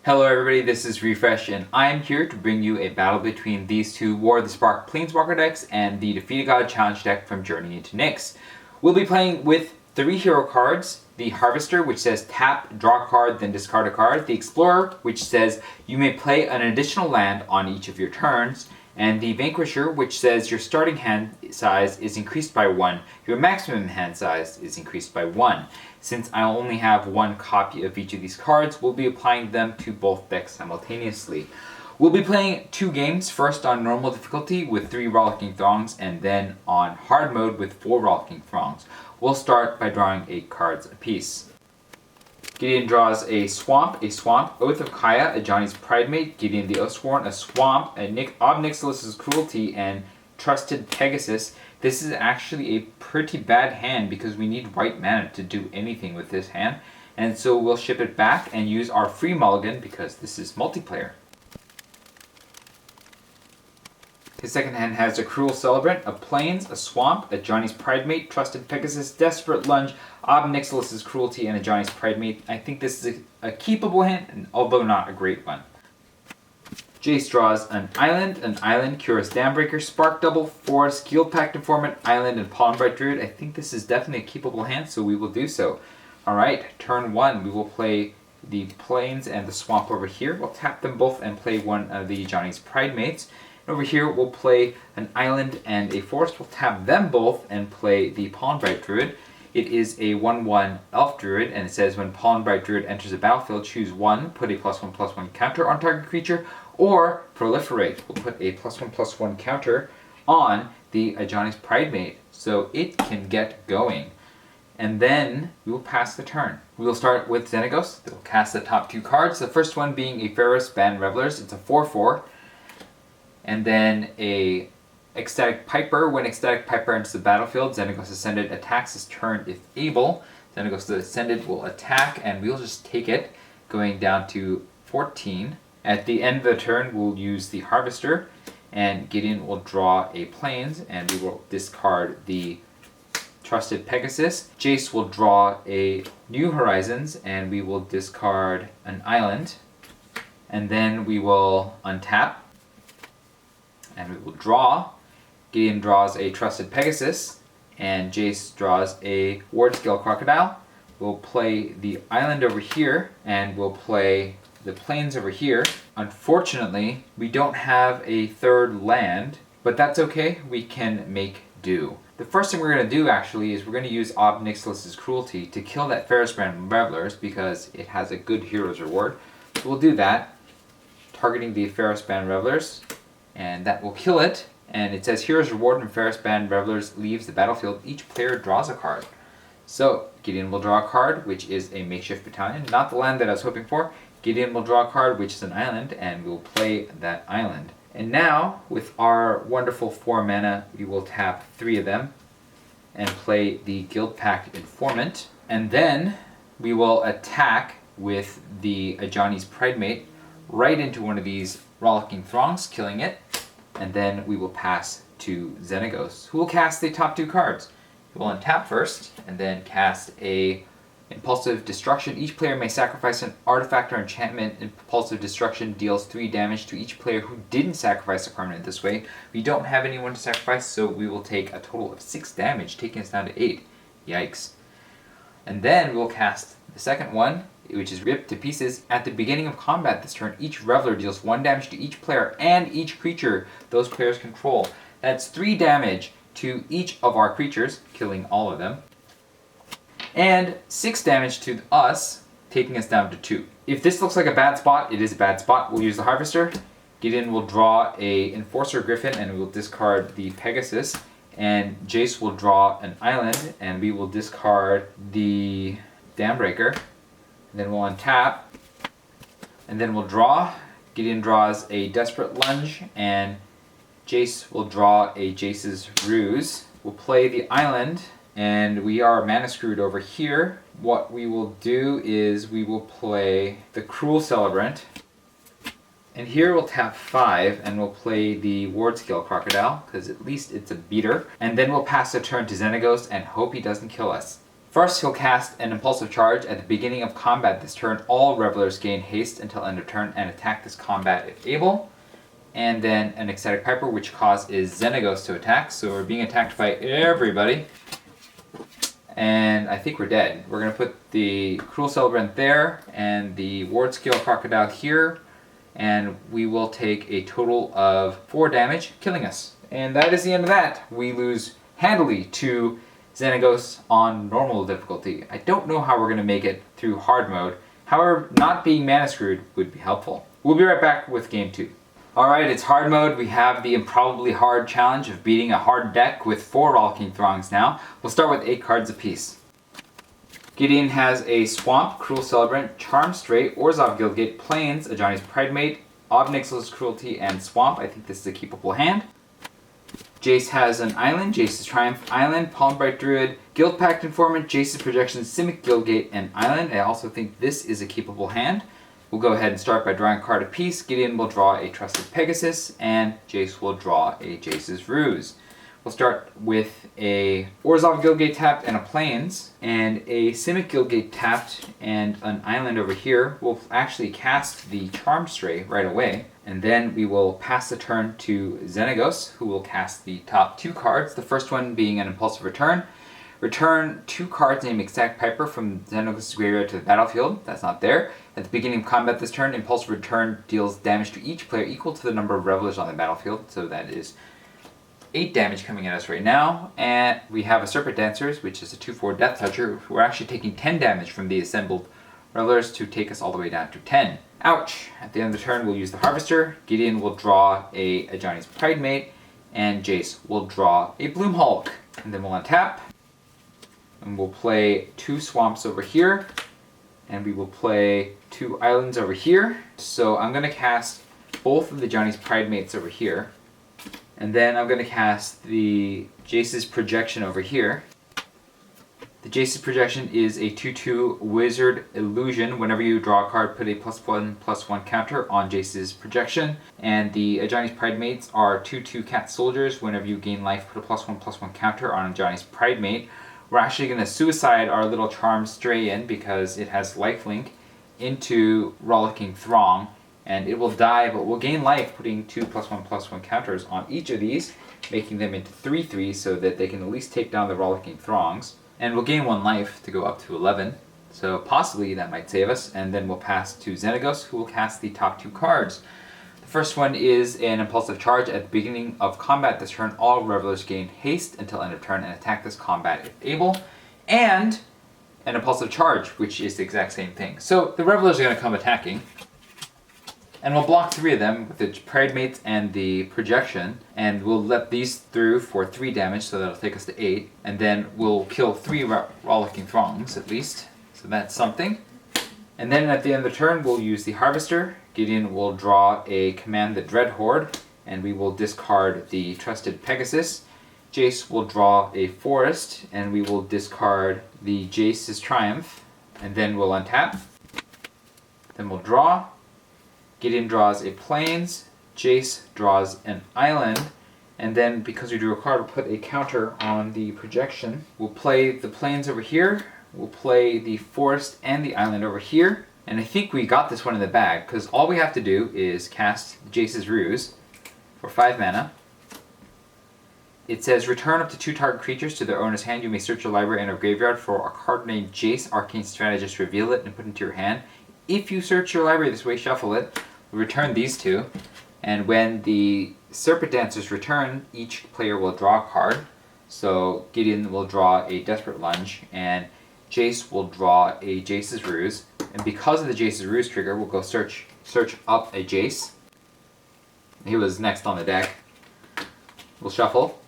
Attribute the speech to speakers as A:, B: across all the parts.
A: Hello everybody, this is Refresh and I am here to bring you a battle between these two War of the Spark Planeswalker decks and the Defeated God Challenge deck from Journey into Nyx. We'll be playing with 3 hero cards, the Harvester, which says tap, draw a card, then discard a card, the Explorer, which says you may play an additional land on each of your turns, and the Vanquisher, which says your starting hand size is increased by 1, your maximum hand size is increased by 1. Since I only have 1 copy of each of these cards, we'll be applying them to both decks simultaneously. We'll be playing 2 games, first on normal difficulty with 3 Rollicking Throngs, and then on hard mode with 4 Rollicking Throngs. We'll start by drawing 8 cards apiece. Gideon draws a Swamp, Oath of Kaya, a Johnny's Pridemate, Gideon the Oathsworn, a Swamp, a Ob Nixilis's Cruelty, and Trusted Pegasus. This is actually a pretty bad hand because we need white mana to do anything with this hand, and so we'll ship it back and use our free mulligan because this is multiplayer. His second hand has a Cruel Celebrant, a Plains, a Swamp, a Johnny's Pridemate, Trusted Pegasus, Desperate Lunge, Ob Nixilis's Cruelty, and a Johnny's Pridemate. I think this is a keepable hand, although not a great one. Jace draws an Island, Curious Dambreaker, Spark Double, Forest, Guildpact Informant, Island, and Pollenbright Druid. I think this is definitely a keepable hand, so we will do so. Alright, turn 1, we will play the Plains and the Swamp over here. We'll tap them both and play one of the Johnny's Pridemates. Over here, we'll play an Island and a Forest. We'll tap them both and play the Pollenbright Druid. It is a 1/1 Elf Druid, and it says when Pollenbright Druid enters a battlefield, choose 1, put a +1/+1 counter on target creature, or proliferate. We'll put a +1/+1 counter on the Johnny's Pridemate, so it can get going. And then we will pass the turn. We will start with Xenagos. That will cast the top 2 cards. The first one being a Ferrous Band Revelers. It's a 4/4. And then a Ecstatic Piper. When Ecstatic Piper enters the battlefield, Xenagos Ascended attacks his turn if able. Xenagos Ascended will attack, and we'll just take it, going down to 14. At the end of the turn, we'll use the Harvester, and Gideon will draw a Plains, and we will discard the Trusted Pegasus. Jace will draw a New Horizons, and we will discard an Island. And then we will untap, and we will draw. Gideon draws a Trusted Pegasus, and Jace draws a Wardscale Crocodile. We'll play the Island over here, and we'll play the Plains over here. Unfortunately, we don't have a third land, but that's okay, we can make do. The first thing we're going to do actually is we're going to use Ob Nixilis's Cruelty to kill that Ferrous Band Revelers because it has a good hero's reward. So we'll do that, targeting the Ferrous Band Revelers, and that will kill it. And it says hero's reward when Ferrous Band Revelers leaves the battlefield, each player draws a card. So Gideon will draw a card, which is a Makeshift Battalion, not the land that I was hoping for. Gideon will draw a card, which is an Island, and we'll play that Island. And now, with our wonderful 4 mana, we will tap 3 of them and play the Guildpact Informant. And then we will attack with the Johnny's Pridemate right into one of these Rollicking Throngs, killing it. And then we will pass to Xenagos, who will cast the top 2 cards. He will untap first, and then cast a Impulsive Destruction. Each player may sacrifice an artifact or enchantment. Impulsive Destruction deals 3 damage to each player who didn't sacrifice a permanent this way. We don't have anyone to sacrifice, so we will take a total of 6 damage, taking us down to 8. Yikes. And then we'll cast the second one, which is Ripped to Pieces. At the beginning of combat this turn, each Reveler deals 1 damage to each player and each creature those players control. That's 3 damage to each of our creatures, killing all of them, and 6 damage to us, taking us down to 2. If this looks like a bad spot, it is a bad spot. We'll use the Harvester. Gideon will draw a Enforcer Griffin, and we will discard the Pegasus. And Jace will draw an Island, and we will discard the Dambreaker. Then we'll untap, and then we'll draw. Gideon draws a Desperate Lunge, and Jace will draw a Jace's Ruse. We'll play the Island, and we are mana screwed over here. What we will do is we will play the Cruel Celebrant, and here we'll tap 5, and we'll play the Wardscale Crocodile, because at least it's a beater. And then we'll pass the turn to Xenagos and hope he doesn't kill us. First, he'll cast an Impulsive Charge at the beginning of combat this turn. All Revelers gain haste until end of turn and attack this combat if able. And then an Ecstatic Piper, which causes Xenagos to attack. So we're being attacked by everybody. And I think we're dead. We're going to put the Cruel Celebrant there and the Ward Scale Crocodile here. And we will take a total of 4 damage, killing us. And that is the end of that. We lose handily to Xenagos on normal difficulty. I don't know how we're going to make it through hard mode. However, not being mana screwed would be helpful. We'll be right back with game 2. Alright, it's hard mode. We have the improbably hard challenge of beating a hard deck with 4 Rollicking Throngs now. We'll start with 8 cards apiece. Gideon has a Swamp, Cruel Celebrant, Charm Stray, Orzhov Guildgate, Plains, Ajani's Pridemate, Ob Nixilis Cruelty, and Swamp. I think this is a keepable hand. Jace has an island, Jace's Triumph Island, Palmbright Druid, Guild Pact Informant, Jace's Projection, Simic Guildgate, and Island. I also think this is a keepable hand. We'll go ahead and start by drawing a card apiece. Gideon will draw a Trusted Pegasus, and Jace will draw a Jace's Ruse. We'll start with a Orzhov Guildgate tapped and a Plains, and a Simic Guildgate tapped and an island over here. We'll actually cast the Charm Stray right away, and then we will pass the turn to Xenagos, who will cast the top 2 cards, the first one being an Impulsive Return. Return 2 cards named Ecstatic Piper from Xenagos' graveyard to the battlefield. That's not there. At the beginning of combat this turn, Impulsive Return deals damage to each player equal to the number of Revelers on the battlefield, so that is 8 damage coming at us right now. And we have a Serpent Dancers, which is a 2/4 Death Toucher. We're actually taking 10 damage from the assembled Revelers to take us all the way down to 10. Ouch! At the end of the turn, we'll use the Harvester. Gideon will draw a Ajani's Pridemate, and Jace will draw a Bloom Hulk. And then we'll untap. And we'll play 2 Swamps over here, and we will play 2 Islands over here. So I'm going to cast both of the Johnny's Pridemates over here, and then I'm going to cast the Jace's Projection over here. The Jace's Projection is a 2/2 Wizard Illusion. Whenever you draw a card, put a +1/+1 counter on Jace's Projection. And the Ajani's Pridemates are 2/2 Cat Soldiers. Whenever you gain life, put a +1/+1 counter on Ajani's Pridemate. We're actually going to suicide our little Charm Stray in because it has lifelink into Rollicking Throng, and it will die, but we'll gain life putting 2 +1/+1 counters on each of these, making them into 3/3 so that they can at least take down the Rollicking Throngs. And we'll gain 1 life to go up to 11, so possibly that might save us. And then we'll pass to Xenagos, who will cast the top 2 cards. The first one is an Impulsive Charge. At the beginning of combat this turn, all Revelers gain haste until end of turn and attack this combat if able. And an Impulsive Charge, which is the exact same thing. So the Revelers are going to come attacking, and we'll block 3 of them with the Pridemates and the Projection, and we'll let these through for 3 damage, so that'll take us to 8, and then we'll kill 3 Rollicking Throngs at least, so that's something. And then at the end of the turn, we'll use the Harvester. Gideon will draw a Command the Dreadhorde, and we will discard the Trusted Pegasus. Jace will draw a Forest, and we will discard the Jace's Triumph, and then we'll untap. Then we'll draw. Gideon draws a Plains, Jace draws an Island, and then because we drew a card, we'll put a counter on the Projection. We'll play the Plains over here, we'll play the Forest and the Island over here, and I think we got this one in the bag, because all we have to do is cast Jace's Ruse for 5 mana. It says, return up to 2 target creatures to their owner's hand. You may search your library and or graveyard for a card named Jace, Arcane Strategist, reveal it, and put it into your hand. If you search your library this way, shuffle it, return these 2, and when the Serpent Dancers return, each player will draw a card. So Gideon will draw a Desperate Lunge, and Jace will draw a Jace's Ruse. And because of the Jace's Ruse trigger, we'll go search up a Jace. He was next on the deck. We'll shuffle.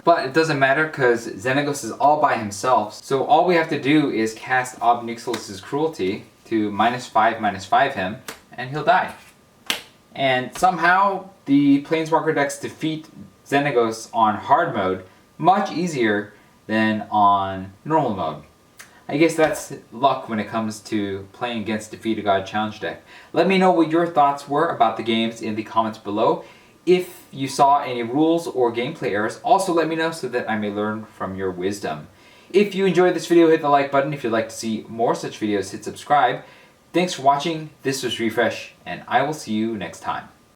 A: But it doesn't matter because Xenagos is all by himself. So all we have to do is cast Ob Nixilis' Cruelty to -5/-5 him, and he'll die. And somehow the Planeswalker decks defeat Xenagos on hard mode much easier than on normal mode. I guess that's luck when it comes to playing against Defeat a God Challenge deck. Let me know what your thoughts were about the games in the comments below. If you saw any rules or gameplay errors, also let me know so that I may learn from your wisdom. If you enjoyed this video, hit the like button. If you'd like to see more such videos, hit subscribe. Thanks for watching. This was Refresh, and I will see you next time.